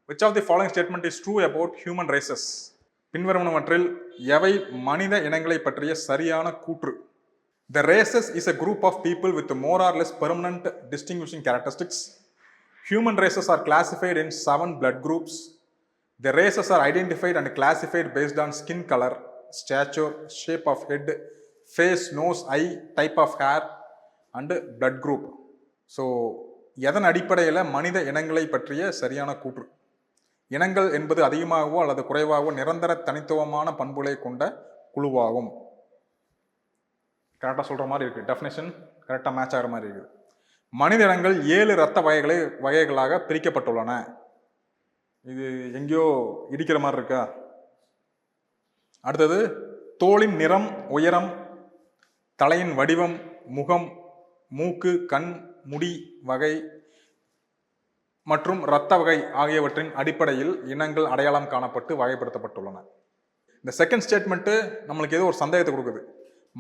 Which of the following statement is true about human races? பின்வருவனவற்றில் எவை மனித இனங்களை பற்றிய சரியான கூற்று? The races is a group of people with more or less permanent distinguishing characteristics. Human races are classified in 7 blood groups. The races are identified and classified based on skin color, stature, shape of head, face, nose, eye, type of hair and blood group. So, எதன் அடிப்படையில் மனித இனங்களை பற்றிய சரியான கூற்று? இனங்கள் என்பது அதிகமாகவோ அல்லது குறைவாகவோ நிரந்தர தனித்துவமான பண்புகளை கொண்ட குழுவாகும். கரெக்டாக சொல்கிற மாதிரி இருக்குது. டெஃபினேஷன் கரெக்டாக மேட்ச் ஆகிற மாதிரி இருக்குது. மனித இனங்கள் 7 இரத்த வகைகளாக பிரிக்கப்பட்டுள்ளன. இது எங்கேயோ இடிக்கிற மாதிரி இருக்கா? அடுத்தது, தோலின் நிறம், உயரம், தலையின் வடிவம், முகம், மூக்கு, கண், முடி வகை மற்றும் இரத்த வகை ஆகியவற்றின் அடிப்படையில் இனங்கள் அடையாளம் காணப்பட்டு வகைப்படுத்தப்பட்டுள்ளன. இந்த செகண்ட் ஸ்டேட்மெண்ட்டு நம்மளுக்கு ஏதோ ஒரு சந்தேகத்தை கொடுக்குது.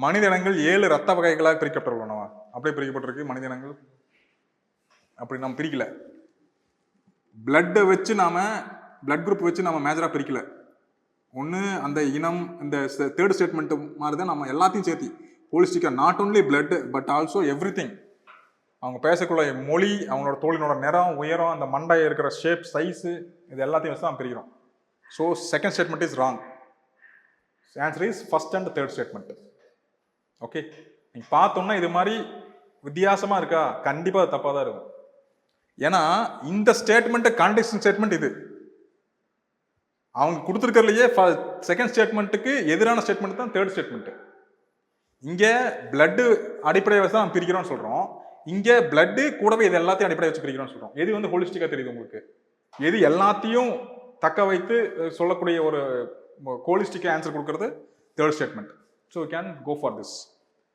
மனித இனங்கள் 7 இரத்த வகைகளாக பிரிக்கப்பட்டுள்ளனவா? அப்படியே பிரிக்கப்பட்டிருக்கு மனித இனங்கள். அப்படி நம்ம பிரிக்கல. பிளட்டை வச்சு பிளட் குரூப் வச்சு நம்ம மேஜராக பிரிக்கல. ஒன்று அந்த இனம், இந்த தேர்ட் ஸ்டேட்மெண்ட்டு மாதிரி தான் நம்ம எல்லாத்தையும் சேர்த்தி ஹோலிஸ்டிக்காக not only blood but also everything, அவங்க பேசக்குள்ள மொழி, அவங்களோட தோலினோட நிறம், உயரம், அந்த மண்டை இருக்கிற ஷேப், சைஸு, இது எல்லாத்தையும் வச்சு தான் பிரிக்கிறோம். So second statement is wrong. Answer is first and third statement. Okay, நீங்கள் பார்த்தோம்னா இது மாதிரி வித்தியாசமாக இருக்கா? கண்டிப்பாக அது தப்பாக தான் இருக்கும். ஏன்னா இந்த ஸ்டேட்மெண்ட்டு கான்டெக்ஸ்ட் ஸ்டேட்மெண்ட் இது. அவங்க கொடுத்துருக்கிறதுலையே செகண்ட் ஸ்டேட்மெண்ட்டுக்கு எதிரான ஸ்டேட்மெண்ட் தான் தேர்ட் ஸ்டேட்மெண்ட்டு. இங்கே பிளட்டு அடிப்படையை வச்சு தான் பிரிக்கிறோம்னு சொல்கிறோம். இங்கே பிளட்டு கூடவே இது எல்லாத்தையும் அடிப்படையை வச்சு பிரிக்கிறோம்னு சொல்கிறோம். எது வந்து ஹோலிஸ்டிக்காக தெரியுது உங்களுக்கு? எது எல்லாத்தையும் தக்க வைத்து சொல்லக்கூடிய ஒரு ஹோலிஸ்டிக்காக ஆன்சர் கொடுக்கறது third statement. So we can go for this.